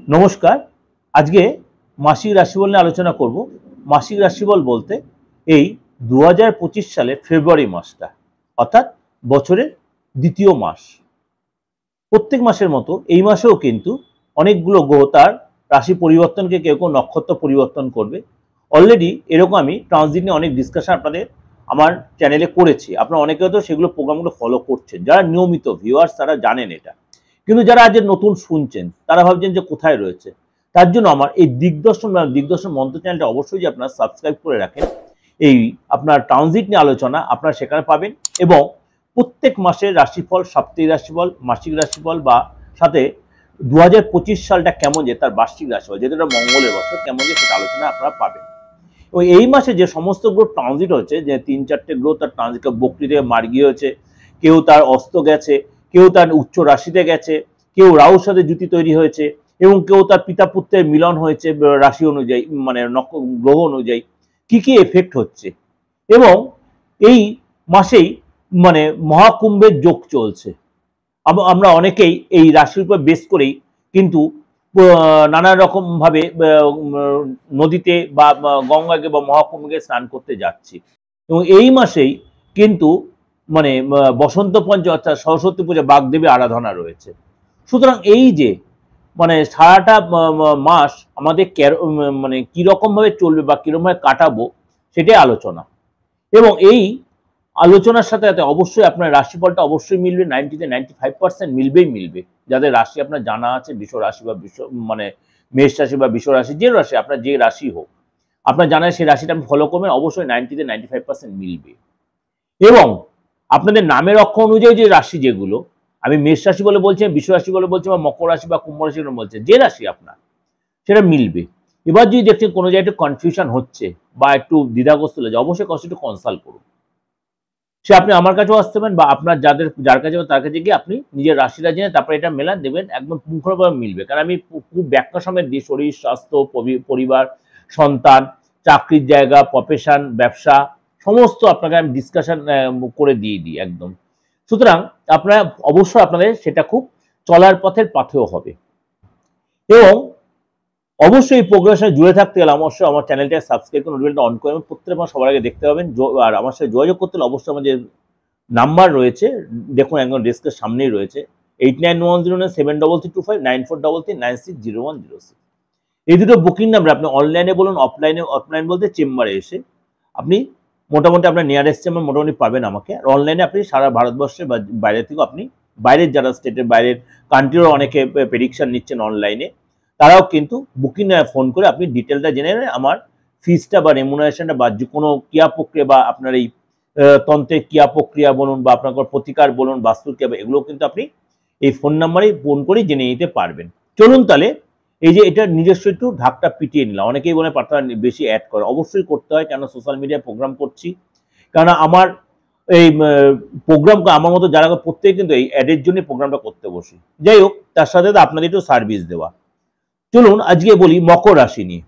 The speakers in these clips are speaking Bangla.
নমস্কার। আজকে মাসিক রাশিফল নিয়ে আলোচনা করব। মাসিক রাশিফল বলতে এই 2025 সালের ফেব্রুয়ারি মাসটা, অর্থাৎ বছরের দ্বিতীয় মাস। প্রত্যেক মাসের মতো এই মাসেও কিন্তু অনেকগুলো গ্রহ তার রাশি পরিবর্তনকে কেউ কেউ নক্ষত্র পরিবর্তন করবে। অলরেডি এরকম আমি ট্রানজিট নিয়ে অনেক ডিসকাশন আপনাদের আমার চ্যানেলে করেছি। আপনারা অনেকে হয়তো সেগুলো প্রোগ্রামগুলো ফলো করছেন, যারা নিয়মিত ভিউয়ার্স তারা জানেন এটা। কিন্তু যারা আজ নতুন শুনছেন তারা ভাবছেন যে কোথায় রয়েছে। তার জন্য আমার এই দিগদর্শন মন্ত্র চ্যানেলটা অবশ্যই যে আপনারা সাবস্ক্রাইব করে রাখেন। এই আপনার ট্রানজিট নিয়ে আলোচনা আপনারা সেখানে পাবেন, এবং প্রত্যেক মাসের রাশিফল, সাপ্তাহিক রাশিফল, মাসিক রাশিফল বা সাথে 2025 সালটা কেমন যে তার বার্ষিক রাশিফল, যেটা মঙ্গলের বছর কেমন যে সেটা আলোচনা আপনারা পাবেন। এবং এই মাসে যে সমস্ত গ্রহ ট্রানজিট হচ্ছে, যে 3-4টে গ্রহ তার ট্রানজিট, বকরি থেকে মার্গী হয়েছে, কেউ তার অস্ত গেছে, কেউ তার উচ্চ রাশিতে গেছে, কেউ রাহুর সাথে জুতি তৈরি হয়েছে, এবং কেউ তার পিতা পুত্রের মিলন হয়েছে রাশি অনুযায়ী, মানে গ্রহ অনুযায়ী কি কি এফেক্ট হচ্ছে। এবং এই মাসেই মানে মহাকুম্ভের যোগ চলছে। আমরা অনেকেই এই রাশির উপর বেস করেই কিন্তু নানা রকম ভাবে নদীতে বা গঙ্গাকে বা মহাকুম্ভকে স্নান করতে যাচ্ছি। এবং এই মাসেই কিন্তু মানে বসন্ত পঞ্চমী অর্থাৎ সরস্বতী পূজা, বাগদেবী আরাধনা রয়েছে। সুতরাং এই যে মানে সারাটা মাস আমাদের মানে কিরকম ভাবে চলবে বা কিরকম ভাবে কাটাবো সেটাই আলোচনা। এবং এই আলোচনার সাথে সাথে অবশ্যই আপনার রাশিফলটা অবশ্যই মিলবে, 90-95% মিলবে। যাদের রাশি আপনার জানা আছে, বৃষ রাশি বা মানে মেষ রাশি বা বৃষ রাশি, যে রাশি আপনার, যে রাশি হোক আপনার জানা, সেই রাশিটা আপনি ফলো করবেন, অবশ্যই 90-95% মিলবে। এবং আপনাদের নামের অক্ষর অনুযায়ী যে রাশি, যেগুলো আমি মেষ রাশি বলে বলছি, বৃষ রাশি বলে বলছি, বা মকর রাশি বা কুম্ভ রাশি বলে বলছে, যে রাশি আপনার সেটা মিলবে। এবার যদি দেখছেন কোনো জায়গায় একটু কনফিউশন হচ্ছে বা একটু দ্বিধাগ্রস্ত হচ্ছে, অবশ্যই একটু কনসাল্ট করুন। সে আপনি আমার কাছেও আসতে পারেন, বা আপনার যার কাছে তার কাছে গিয়ে আপনি নিজের রাশিটা জেনে তারপরে এটা মেলান, দেবেন একদম পুঙ্খানুপুঙ্খভাবে মিলবে। কারণ আমি খুব ব্যাখ্যা সমেত দিই শরীর, স্বাস্থ্য, পরিবার, সন্তান, চাকরির জায়গা, প্রফেশন, ব্যবসা, সমস্ত আপনাকে আমি ডিসকাশন করে দিয়ে দিই একদম। সুতরাং আপনারা অবশ্যই আপনাদের সেটা খুব চলার পথের পাথেয় হবে। এবং অবশ্যই এই প্রোগ্রামের সাথে জুড়ে থাকতে গেলে অবশ্যই আমার চ্যানেলটা সাবস্ক্রাইব করে নোটিফিকেশনটা অন করে প্রত্যেক মাস সবার আগে দেখতে পাবেন। আর আমার সাথে যোগাযোগ করতে হলে অবশ্যই আমাদের নাম্বার রয়েছে, দেখুন একদম ডেস্কের সামনেই রয়েছে, 8910973325 9433960106। এই দুটো বুকিং নাম্বার আপনি অনলাইনে বলুন, অফলাইন বলতে চেম্বারে এসে আপনি মোটামুটি আপনার নিয়ারেস্ট চেম্বার মোটামুটি পাবেন আমাকে। আর অনলাইনে আপনি সারা ভারতবর্ষে বা বাইরে থেকেও আপনি, বাইরের যারা স্টেটের বাইরের কান্ট্রিরও অনেকে প্রেডিকশন নিচ্ছেন অনলাইনে, তারাও কিন্তু বুকিং ফোন করে আপনি ডিটেলটা জেনে নেবেন। আমার ফিজটা বা রেমুনারেশনটা বা যে কোনো ক্রিয়া প্রক্রিয়া বা আপনার এই তন্ত্রের ক্রিয়া প্রক্রিয়া বলুন বা আপনার প্রতিকার বলুন, বাস্তুর ক্রিয়া, এগুলো কিন্তু আপনি এই ফোন নাম্বারেই ফোন করে জেনে নিতে পারবেন। চলুন তাহলে এই যে এটা নিজস্ব একটু ঢাকটা পিটিয়ে নিলাম। অনেকেই বলে পার্টনার বেশি অ্যাড করে, অবশ্যই করতে হয়, কেন সোশ্যাল মিডিয়ায় প্রোগ্রাম করছি। কারণ আমার এই প্রোগ্রাম আমার মতো যারা প্রত্যেকে কিন্তু এই অ্যাডের জন্য প্রোগ্রামটা করতে বসি। যাই হোক, তার সাথে আপনাদের একটু সার্ভিস দেওয়া। চলুন আজকে বলি মকর রাশি নিয়ে।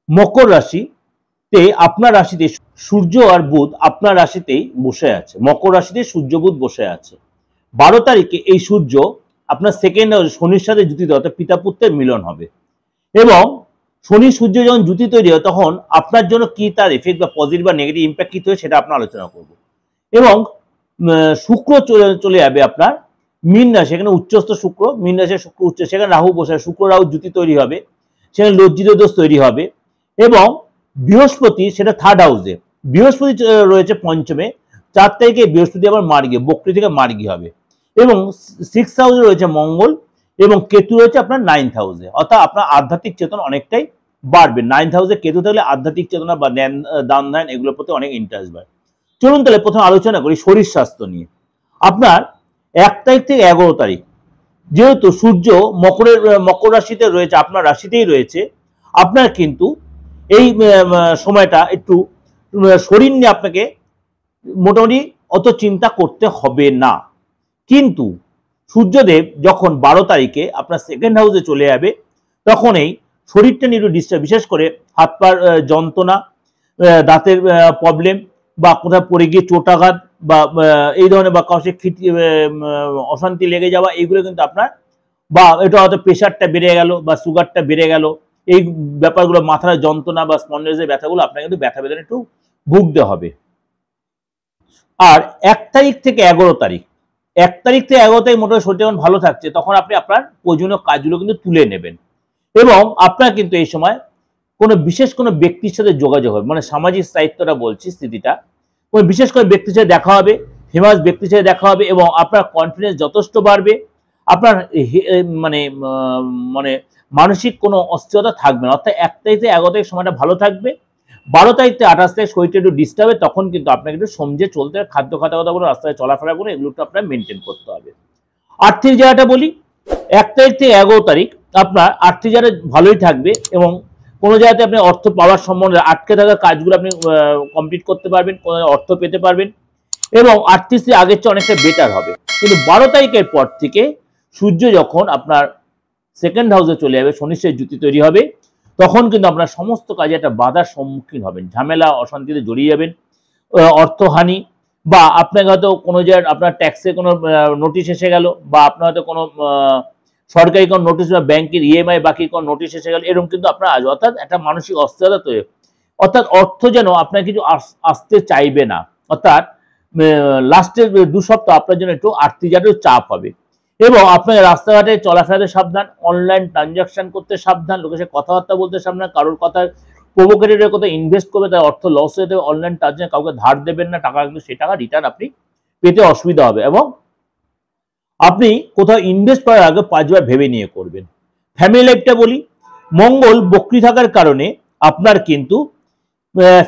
মকর রাশিতে আপনার রাশিতে সূর্য আর বুধ আপনার রাশিতেই বসে আছে। মকর রাশিতে সূর্য বুধ বসে আছে। 12 তারিখে এই সূর্য আপনার সেকেন্ড হাউসে শনির সাথে জুতিতে, অর্থাৎ পিতা পুত্রের মিলন হবে। এবং শনি সূর্য যখন জুতি তৈরি হয় তখন আপনার জন্য কি তার এফেক্ট বা পজিটিভ বা নেগেটিভ ইম্প্যাক্ট কি হয় সেটা আপনার আলোচনা করব। এবং শুক্র চলে যাবে আপনার মীন রাশি, সেখানে উচ্চস্থ শুক্র, মীন রাশি শুক্র উচ্চ, সেখানে রাহু বসে, শুক্র রাহু জুতি তৈরি হবে, সেখানে লজ্জিত দোষ তৈরি হবে। এবং বৃহস্পতি সেটা থার্ড হাউসে, বৃহস্পতি রয়েছে পঞ্চমে, 4 তারিখে বৃহস্পতি আবার মার্গী, বকরি থেকে মার্গী হবে। এবং 6th হাউসে রয়েছে মঙ্গল, এবং কেতু রয়েছে আপনার 9th হাউসে, অর্থাৎ আপনার আধ্যাত্মিক চেতনা অনেকটাই বাড়বে। 9th হাউসে কেতু থাকলে আধ্যাত্মিক চেতনা বা দান ধ্যান এগুলোর প্রতি অনেক ইন্টারেস্ট বাড়ে। চলুন তাহলে প্রথমে আলোচনা করি শরীর স্বাস্থ্য নিয়ে। আপনার 1 তারিখ থেকে 11 তারিখ যেহেতু সূর্য মকর রাশিতে রয়েছে, আপনার রাশিতেই রয়েছে, আপনার কিন্তু এই সময়টা একটু শরীর নিয়ে আপনাকে মোটামুটি অত চিন্তা করতে হবে না। কিন্তু সূর্যদেব যখন 12 তারিখে আপনার সেকেন্ড হাউসে চলে যাবে, তখন এই শরীরটা নিয়ে একটু ডিস্টার্ব, বিশেষ করে হাত পার যন্ত্রণা, দাঁতের প্রবলেম, বা কোথাও পড়ে গিয়ে চোটাঘাত বা এই ধরনের, বা কাউকে অশান্তি লেগে যাওয়া, এইগুলো কিন্তু আপনার বা এটা হয়তো প্রেশারটা বেড়ে গেল বা সুগারটা বেড়ে গেল, এই ব্যাপারগুলো, মাথার যন্ত্রণা বা স্পন্ডাইলের ব্যথাগুলো আপনাকে কিন্তু ব্যথা বেদনা একটু ভুগতে হবে। আর 1 তারিখ থেকে 11 তারিখ, 1 তারিখ থেকে 11 তারিখ মোটামুটি শরীর যখন ভালো থাকছে, তখন আপনি আপনার প্রয়োজনীয় কাজগুলো কিন্তু তুলে নেবেন এবং আপনার কিন্তু এই সময় কোনো বিশেষ কোনো ব্যক্তির সাথে যোগাযোগ হবে, মানে সামাজিক স্থায়িত্বটা বলছি, স্থিতিটা কোনো বিশেষ করে ব্যক্তির সাথে দেখা হবে, ফেমাস ব্যক্তির সাথে দেখা হবে এবং আপনার কনফিডেন্স যথেষ্ট বাড়বে। আপনার মানে মানে মানসিক কোনো অস্থিরতা থাকবে না, অর্থাৎ 1 তারিখ থেকে 11 তারিখ সময়টা ভালো থাকবে। 12 তারিখ থেকে 28 তারিখ শরীরটা একটু ডিস্টার্ব হবে, তখন কিন্তু আপনাকে একটু সমঝে চলতে, খাদ্য খাওয়া বলো, রাস্তায় চলাফেরা করে, এগুলো একটু আপনার মেনটেন করতে হবে। আর্থিক জায়গাটা বলি, 1 তারিখ থেকে 11 তারিখ আপনার আর্থিক জায়গাটা ভালোই থাকবে এবং কোনো জায়গাতে আপনি অর্থ পাওয়ার সম্বন্ধে আটকে থাকা কাজগুলো আপনি কমপ্লিট করতে পারবেন, কোনো অর্থ পেতে পারবেন এবং আর্থিক স্থিতি আগের চেয়ে অনেকটা বেটার হবে। কিন্তু 12 তারিখের পর থেকে সূর্য যখন আপনার সেকেন্ড হাউসে চলে যাবে, শনির সাথে জুতি তৈরি হবে, তখন কিন্তু আপনার সমস্ত কাজে একটা বাধার সম্মুখীন হবেন, ঝামেলা অশান্তিতে জড়িয়ে যাবেন, অর্থহানি, বা আপনাকে হয়তো কোনো জায়গায় আপনার ট্যাক্সে কোনো নোটিশ এসে গেল, বা আপনার হয়তো কোনো সরকারি কোনো নোটিশ বা ব্যাংকের ইএমআই বাকি কোনো নোটিশ এসে গেল, এরকম কিন্তু আপনার আসবে, অর্থাৎ একটা মানসিক অস্থিরতা তৈরি, অর্থাৎ অর্থ যেন আপনার কিছু আসতে চাইবে না, অর্থাৎ লাস্টের 2 সপ্তাহ আপনার জন্য একটু আর্থিক জাতীয় চাপ হবে এবং আপনাকে রাস্তাঘাটে চলাফেরাতে সাবধান, অনলাইন ট্রানজাকশন করতে সাবধান, লোকের সাথে কথাবার্তা বলতে সাবধান, কারোর কথা প্রভোকেটের কোথাও ইনভেস্ট করবে তার অর্থ লস হয়ে যাবে, অনলাইন ট্রানজাকশন কাউকে ধার দেবেন না, টাকা কিন্তু সেই টাকা রিটার্ন আপনি পেতে অসুবিধা হবে এবং আপনি কোথাও ইনভেস্ট করার আগে 5 বার ভেবে নিয়ে করবেন। ফ্যামিলি লাইফটা বলি, মঙ্গল বক্রী থাকার কারণে আপনার কিন্তু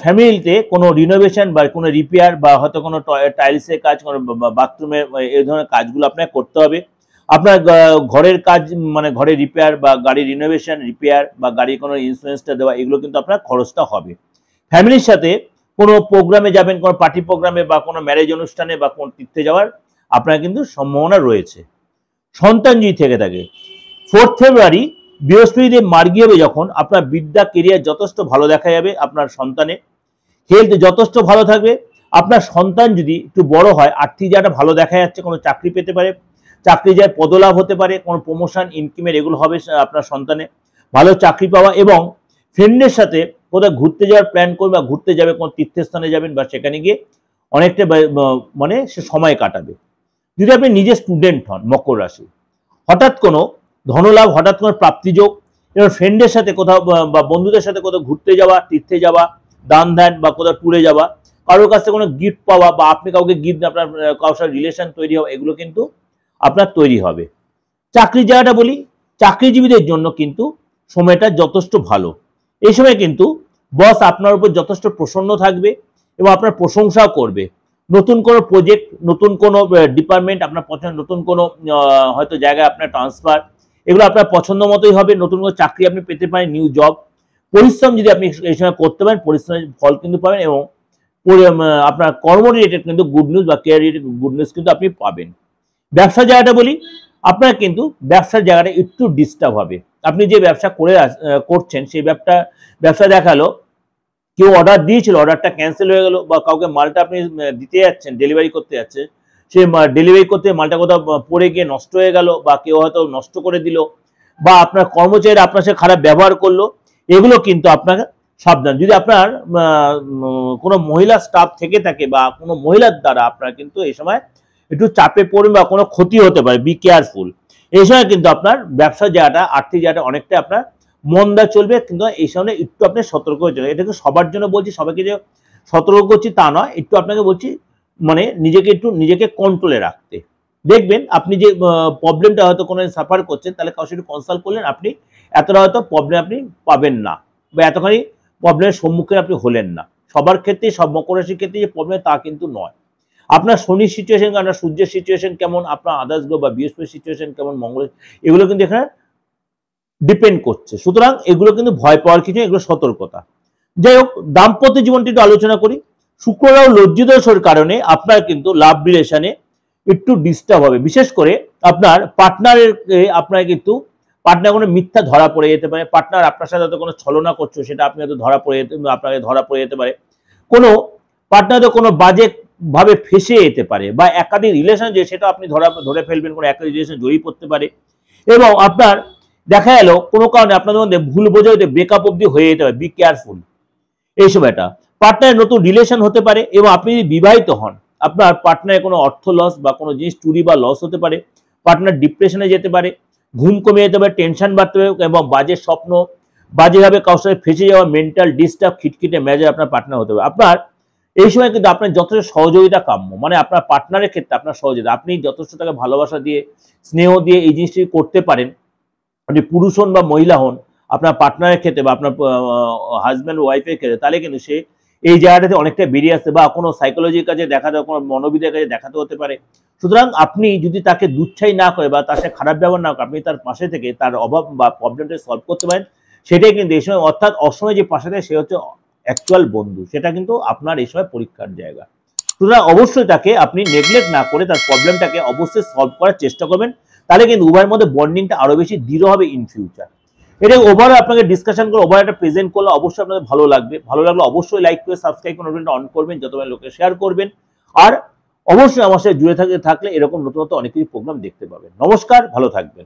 ফ্যামিলিতে কোনো রিনোভেশন বা কোনো রিপেয়ার বা হয়তো কোনো টাইলসের কাজ, কোনো বাথরুমের এই ধরনের কাজগুলো আপনাকে করতে হবে। আপনার ঘরের কাজ, মানে ঘরের রিপেয়ার বা গাড়ির রিনোভেশন, রিপেয়ার বা গাড়ির কোনো ইন্স্যুরেন্সটা দেওয়া, এগুলো কিন্তু আপনার খরচটা হবে। ফ্যামিলির সাথে কোনো প্রোগ্রামে যাবেন, কোনো পার্টি প্রোগ্রামে বা কোনো ম্যারেজ অনুষ্ঠানে বা কোনো তীর্থে যাওয়ার আপনার কিন্তু সম্ভাবনা রয়েছে। সন্তান যদি থেকে থাকে, 4 ফেব্রুয়ারি বৃহস্পতিদেব মার্গী হবে যখন, আপনার বিদ্যা কেরিয়ার যথেষ্ট ভালো দেখা যাবে, আপনার সন্তানের হেলথ যথেষ্ট ভালো থাকবে। আপনার সন্তান যদি একটু বড় হয়, আর্থিক জায়গাটা ভালো দেখা যাচ্ছে, কোনো চাকরি পেতে পারে, চাকরি যায় পদলাভ হতে পারে, কোনো প্রমোশন ইনক্রিমেন্ট এগুলো হবে আপনার সন্তানে, ভালো চাকরি পাওয়া এবং ফ্রেন্ডের সাথে কোথাও ঘুরতে যাওয়ার প্ল্যান করবে বা ঘুরতে যাবে, কোনো তীর্থস্থানে যাবেন বা সেখানে গিয়ে অনেকটা মানে সে সময় কাটাবে। যদি আপনি নিজে স্টুডেন্ট হন, মকর রাশি, হঠাৎ কোনো ধনলাভ, হঠাৎ কোনো প্রাপ্তিযোগ এবং ফ্রেন্ডের সাথে কোথাও বা বন্ধুদের সাথে কোথাও ঘুরতে যাওয়া, তীর্থে যাওয়া, দান ধ্যান বা কোথাও ট্যুরে যাওয়া, কারোর কাছ থেকে কোনো গিফট পাওয়া বা আপনি কাউকে গিফট, আপনার কারোর সাথে রিলেশন তৈরি হওয়া, এগুলো কিন্তু আপনার তৈরি হবে। চাকরির জায়গাটা বলি, চাকরিজীবীদের জন্য কিন্তু সময়টা যথেষ্ট ভালো। এই সময় কিন্তু বস আপনার উপর যথেষ্ট প্রসন্ন থাকবে এবং আপনার প্রশংসাও করবে। নতুন কোনো প্রজেক্ট, নতুন কোনো ডিপার্টমেন্ট আপনার পছন্দ, নতুন কোনো হয়তো জায়গায় আপনার ট্রান্সফার, এগুলো আপনার পছন্দ মতোই হবে। নতুন কোনো চাকরি আপনি পেতে পারেন, নিউ জব। পরিশ্রম যদি আপনি এই সময় করতে পারেন, পরিশ্রমের ফল কিন্তু পাবেন এবং আপনার কর্ম রিলেটেড কিন্তু গুড নিউজ বা কেয়ার রিলেটেড গুড নিউজ কিন্তু আপনি পাবেন। ব্যবসার জায়গাটা বলি, আপনার কিন্তু ব্যবসার জায়গাটা একটু ডিস্টার্ব হবে। আপনি যে ব্যবসা করছেন সেই ব্যবসা দেখালো কেউ অর্ডার দিয়েছিল, অর্ডারটা ক্যান্সেল হয়ে গেল, বা কাউকে মালটা আপনি দিতে যাচ্ছেন, ডেলিভারি করতে যাচ্ছে, সে ডেলিভারি করতে মালটা কোথাও পড়ে গিয়ে নষ্ট হয়ে গেল, বা কেউ হয়তো নষ্ট করে দিল, বা আপনার কর্মচারীরা আপনার সাথে খারাপ ব্যবহার করলো, এগুলো কিন্তু আপনাকে সাবধান। যদি আপনার কোনো মহিলা স্টাফ থেকে থাকে বা কোনো মহিলার দ্বারা আপনার কিন্তু এই সময় একটু চাপে পড়বে বা কোনো ক্ষতি হতে পারে, বি কেয়ারফুল। এই সময় কিন্তু আপনার ব্যবসার জায়গাটা, আর্থিক জায়গাটা অনেকটা আপনার মন্দা চলবে, কিন্তু এই সময় একটু আপনি সতর্ক হয়ে চলবে। এটাকে সবার জন্য বলছি, সবাইকে যে সতর্ক করছি তা নয়, একটু আপনাকে বলছি মানে নিজেকে কন্ট্রোলে রাখতে। দেখবেন আপনি যে প্রবলেমটা হয়তো কোনো সাফার করছেন, তাহলে কারোর সাথে কনসাল্ট করলেন, আপনি এতটা হয়তো প্রবলেম আপনি পাবেন না বা এতখানি প্রবলেমের সম্মুখীন আপনি হলেন না। সবার ক্ষেত্রে, সব মকর রাশির ক্ষেত্রে যে প্রবলেম তা কিন্তু নয়। আপনার শনির সিচুয়েশন, আপনার সূর্যের সিচুয়েশন কেমন, আপনার আদার্স গ্রহ বা বৃহস্পতির সিচুয়েশন কেমন, মঙ্গল, এগুলো কিন্তু এখানে ডিপেন্ড করছে। সুতরাং এগুলো কিন্তু ভয় পাওয়ার কিছু, এগুলো সতর্কতা। যাই হোক, দাম্পত্য জীবনটি একটু আলোচনা করি। শুক্র রাহু লজ্জিত দোষের কারণে আপনার কিন্তু লাভ রিলেশনে একটু ডিস্টার্ব হবে। বিশেষ করে আপনার পার্টনারের, আপনার কিন্তু পার্টনার কোনো মিথ্যা ধরা পড়ে যেতে পারে, পার্টনার আপনার সাথে হয়তো কোনো ছলনা করছে, সেটা আপনি হয়তো আপনাকে ধরা পড়ে যেতে পারে, কোনো পার্টনার কোনো বাজে ভাবে ফেসে যেতে পারে, বা একাধিক রিলেশন যে সেটা আপনি ধরে ফেলবেন, কোনো একাধিক রিলেশন জড়িয়ে পড়তে পারে। এবং আপনার দেখা গেল কোনো কারণে আপনাদের মধ্যে ভুল বোঝাইতে ব্রেকআপ অব্দি হয়ে যেতে পারে, বি কেয়ারফুল এই সময়টা। পার্টনারের নতুন রিলেশন হতে পারে, এবং আপনি যদি বিবাহিত হন আপনার পার্টনারের কোনো অর্থ লস বা কোনো জিনিস চুরি বা লস হতে পারে, পার্টনার ডিপ্রেশনে যেতে পারে, ঘুম কমে যেতে পারে, টেনশন বাড়তে পারে, এবং বাজে স্বপ্ন, বাজেভাবে কারোর সাথে ফেঁসে যাওয়া, মেন্টাল ডিস্টার্ব, খিটখিটে মেজাজ আপনার পার্টনার হতে পারে। আপনার এই সময় কিন্তু আপনার যথেষ্ট সহযোগিতা কাম্য, মানে আপনার পার্টনারের ক্ষেত্রে আপনার সহযোগিতা, আপনি যথেষ্ট তাকে ভালোবাসা দিয়ে, স্নেহ দিয়ে এই জিনিসটি করতে পারেন। আপনি পুরুষ হন বা মহিলা হন, আপনার পার্টনারের ক্ষেত্রে বা আপনার হাজব্যান্ড ওয়াইফের ক্ষেত্রে, তাহলে কিন্তু সে এই জায়গাটাতে অনেকটা বেরিয়ে আসতে, বা কোনো সাইকোলজির কাছে দেখাতে, কোনো মনোবিদের কাছে দেখাতে হতে পারে। সুতরাং আপনি যদি তাকে দুচ্ছাই না করে বা তার সাথে খারাপ ব্যবহার না করে, আপনি তার পাশে থেকে তার অভাব বা প্রবলেমটা সলভ করতে পারেন, সেটাই কিন্তু এই সময়, অর্থাৎ অসময়ে যে পাশে থাকে সে হচ্ছে অ্যাকচুয়াল বন্ধু, সেটা কিন্তু আপনার এই সময় পরীক্ষার জায়গা। সুতরাং অবশ্যই তাকে আপনি নেগলেক্ট না করে তার প্রবলেমটাকে অবশ্যই সলভ করার চেষ্টা করবেন, তাহলে কিন্তু উভয়ের মধ্যে বন্ডিংটা আরো বেশি দৃঢ় হবে ইন ফিউচার। এটা ওভারঅল আপনাকে ডিসকাশন করে ওভার একটা প্রেজেন্ট করলে অবশ্যই আপনাদের ভালো লাগবে। ভালো লাগলে অবশ্যই লাইক করে সাবস্ক্রাইব করে অন করবেন, যতবার লোকে শেয়ার করবেন। আর অবশ্যই আমার সাথে জুড়ে থাকলে এরকম নতুন নতুন অনেক কিছু প্রোগ্রাম দেখতে পাবেন। নমস্কার, ভালো থাকবেন।